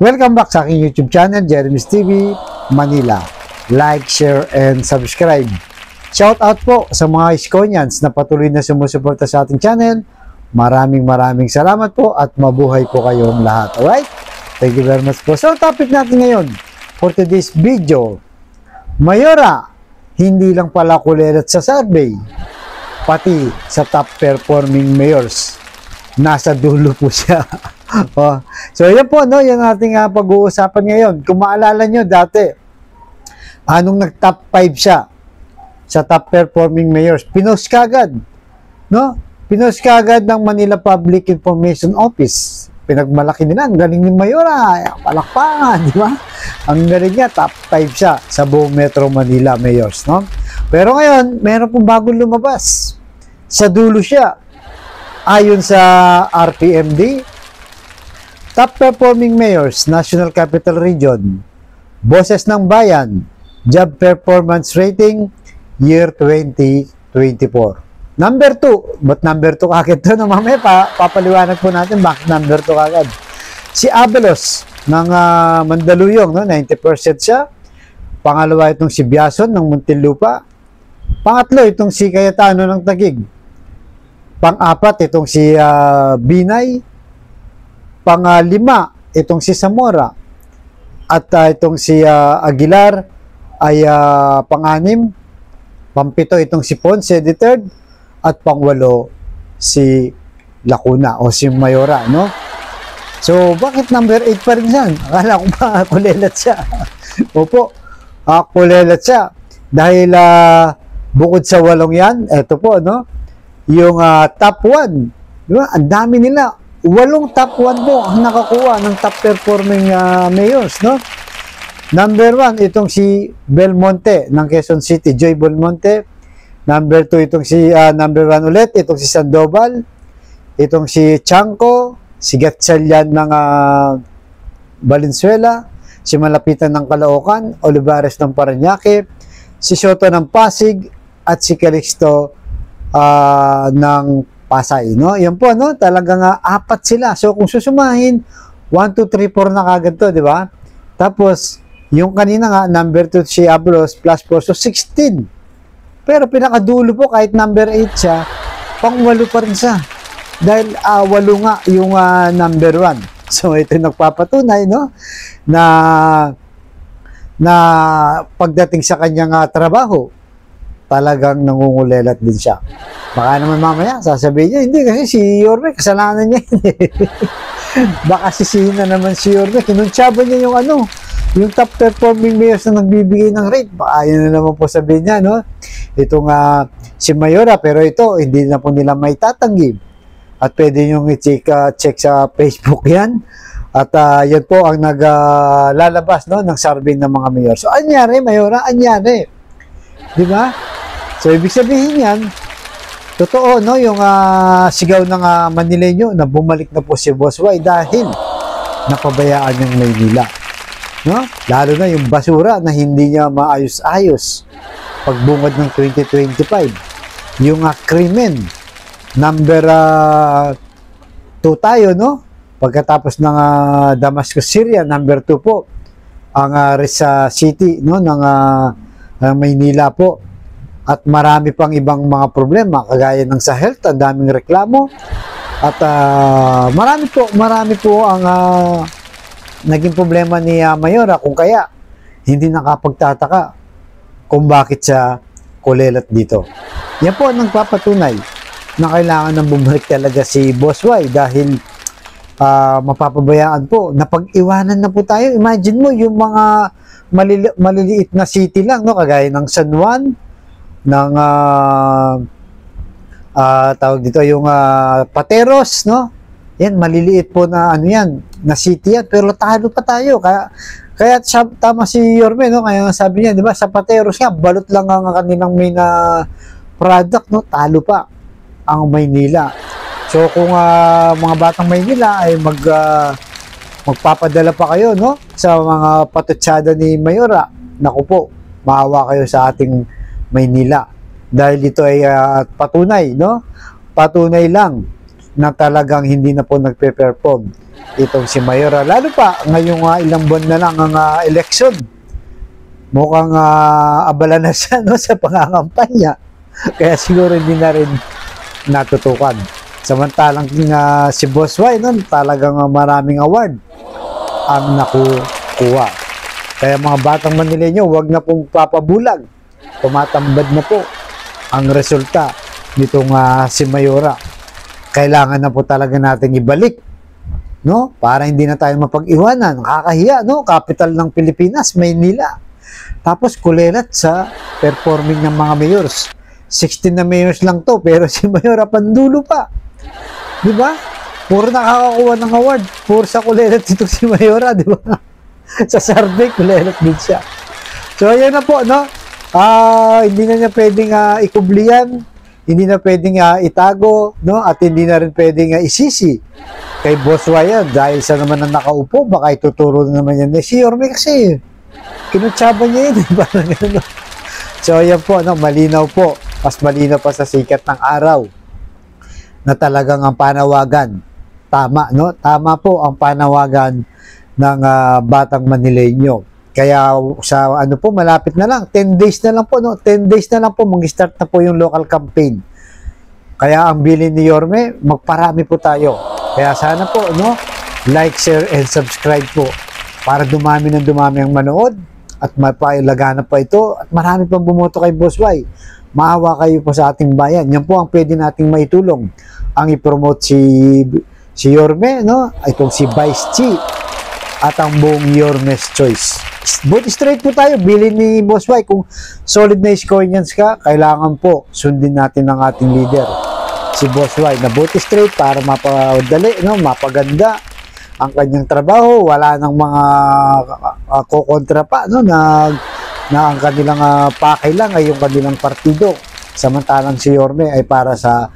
Welcome back sa aking YouTube channel, Jeremy's TV Manila. Like, share, and subscribe. Shout out po sa mga Iskonians na patuloy na sumusuporta sa ating channel. Maraming salamat po at mabuhay po kayong lahat. Alright? Thank you very much po. So, topic natin ngayon for today's video, Mayora, hindi lang pala kulelat sa survey, pati sa top performing mayors. Nasa dulo po siya. So, yan po, no? Yan ating pag-uusapan ngayon. Kung maalala nyo dati, anong nag-top 5 siya sa top performing mayors? Pinost kagad, no? Pinost kagad ng Manila Public Information Office. Pinagmalaki nila, ang galing ni Mayora, palakpakan, di ba? Ang galing niya, top 5 siya sa buong Metro Manila mayors, no? Pero ngayon, meron pong bagong lumabas. Sa dulo siya. Ayon sa RPMD, top performing mayors, National Capital Region, Boses ng Bayan, Job Performance Rating, Year 2024. Number 2, ba't number 2 kagad ito? No, mamaya papaliwanag po natin bakit number 2 kagad. Si Abelos ng Mandaluyong, no? 90% siya. Pangalawa itong si Biason ng Muntinlupa. Pangatlo itong si Cayetano ng Taguig. Pang-apat itong si Binay. Pang-lima itong si Zamora. At itong si Aguilar ay pang-anim. Pang-pito itong si Ponce, the third. At pang-walo si Lacuna o si Mayora, no? So, bakit number 8 pa rin yan? Akala ko ba kulelat siya? Opo, kulelat siya. Dahil bukod sa 8 yan, eto po, no? Yung top 1, di ba? Ang dami nila. 8 top 1 po ang nakakuha ng top performing mayors, no? Number 1, itong si Belmonte ng Quezon City, Joy Belmonte. Number 2, itong si number 1 ulit, itong si Sandoval. Itong si Chanco, si Gatchalian ng Valenzuela, si Malapitan ng Caloocan, Olivares ng Parañaque, si Soto ng Pasig, at si Calixto ng Pasay, no? Yan po, no? Talagang 4 sila. So, kung susumahin, 1, 2, 3, 4 na kagad to, di ba? Tapos, yung kanina nga, number 2 si Abelos, plus 4, so 16. Pero pinakadulo po, kahit number 8 siya, pang-8 pa rin siya. Dahil 8 nga yung number 1. So, ito yung nagpapatunay, no? Na pagdating sa kanyang trabaho, talagang nangungulelat din siya. Baka naman mamaya, sasabihin niya, hindi kasi si Yorme, kasalanan niya. Baka sisihin na naman si Yorme, kinuntsaba niya yung yung top performing mayors na nagbibigay ng rate. Baka yun na naman po sabihin niya, no? Itong si Mayora, pero ito, hindi na po nila may tatanggi. At pwede nyo i-check sa Facebook yan. At yan po ang naglalabas, no, ng survey ng mga mayor. So, anyari, Mayora, anyari. Di ba? So, ibig sabihin yan, totoo, no, yung sigaw ng Manileño na bumalik na po si Boss Y dahil napabayaan yung Maynila. No? Lalo na yung basura na hindi niya maayos-ayos pagbungad ng 2025. Yung krimen, number 2 tayo, no? Pagkatapos ng Damascus, Syria, number 2 po ang Risa City, no, ng Maynila po. At marami pang ibang mga problema kagaya ng sa health, ang daming reklamo. At marami po ang naging problema ni Mayora, kung kaya hindi nakapagtataka kung bakit siya kulelat dito. Yan po ang nagpapatunay na kailangan ng bumalik talaga si Boss Y dahil mapapabayaan po. Napag-iwanan na po tayo. Imagine mo yung mga maliliit na city lang, no? Kagaya ng San Juan, ng tawag dito yung Pateros, no? Yan, maliliit po na yan, na city yan, pero talo pa tayo. Kaya tama si Yorme, no? Kaya sabi niya, di ba, sa Pateros nga, balot lang ang kanilang main product, no? Talo pa ang Maynila. So, kung mga batang Maynila ay magpapadala pa kayo, no, sa mga patutsada ni Mayora, naku po, maawa kayo sa ating Maynila. Dahil ito ay patunay, no? Patunay lang na talagang hindi na po nagpe-perform itong si Mayora. Lalo pa, ngayong ilang buwan na lang ang election. Mukhang abala na siya no, sa pangangampanya. Kaya siguro hindi na rin natutukan. Samantalang si Boss Y, no, talagang maraming award ang nakukuha. Kaya mga batang Manileño, huwag na pong papabulag. Tumatambad na po ang resulta nitong si Mayora. Kailangan na po talaga natin ibalik, no? Para hindi na tayo mapag-iwanan. Nakakahiya, no? Capital ng Pilipinas, Maynila. Tapos kulelat sa performing ng mga mayors. 16 na mayors lang to, pero si Mayora pandulo pa. Di ba? Puro nakakakuha ng award. Puro sa kulelat ito si Mayora, di ba? Sa survey, kulelat din siya. So, ayan na po, no? Hindi na niya pwedeng ikublihan, hindi na pwedeng itago, no? At hindi na rin pwedeng isisi kay Boss Y dahil sa naman ang nakaupo, baka ituturo na naman yan. Si Yorme kasi, kinutsaba niya yun. Parang gano'n. So, ayan po, no? Malinaw po. Mas malinaw pa sa sikat ng araw na talagang ang panawagan. Tama, no? Tama po ang panawagan ng batang Manileño. Kaya sa ano po, malapit na lang. 10 days na lang po, no? 10 days na lang po, mag-start na po yung local campaign. Kaya ang bilin ni Yorme, magparami po tayo. Kaya sana po, no? Like, share, and subscribe po para dumami ng dumami ang manood at mapailagana pa ito at marami pang bumoto kay Boss Y. Maawa kayo po sa ating bayan. Yan po ang pwede nating maitulong. Ang i-promote si Yorme, no? Itong si Vice Chi at ang buong Yorme's Choice. But straight po tayo, bilin ni Boss Y. Kung solid na Iskoyans ka, kailangan po sundin natin ang ating leader, si Boss Y, na boot straight para mapadali, no? Mapaganda ang kanyang trabaho. Wala nang mga kukontra pa, no? Na ang kanilang pakay lang ay yung kanilang partido. Samantalang si Yorme ay para sa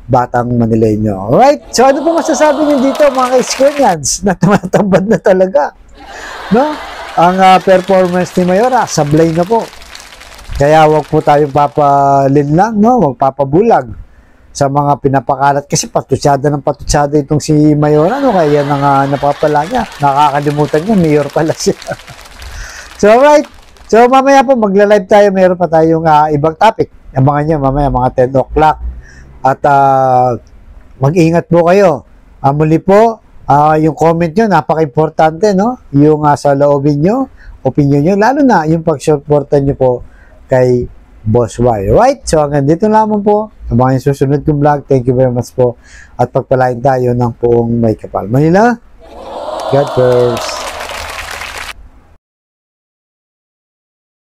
batang Manileño. Alright? So ano po masasabi niyo dito mga Iskoyans na tumatambad na talaga, no? Ang performance ni Mayora, sablay na po. Kaya wag po tayong papalinlang, no? Wag papabulag sa mga pinapakalat. Kasi patutsada ng patutsada itong si Mayora, no? Kaya yan ang napapala niya. Nakakalimutan niya, mayor pala siya. So alright. So mamaya po magla-live tayo. Meron pa tayong ibang topic. Abangan niyo mamaya mga 10 o'clock. At mag-ingat po kayo. Muli po, yung comment nyo, napaka-importante, no? Yung sa loobin nyo, opinion nyo, lalo na yung pag-supportan nyo po kay Boss Y. Right? So hanggang dito lamang po. Abangan yung susunod kong vlog. Thank you very much po. At pagpalain tayo ng buong may kapal. Manila, God first.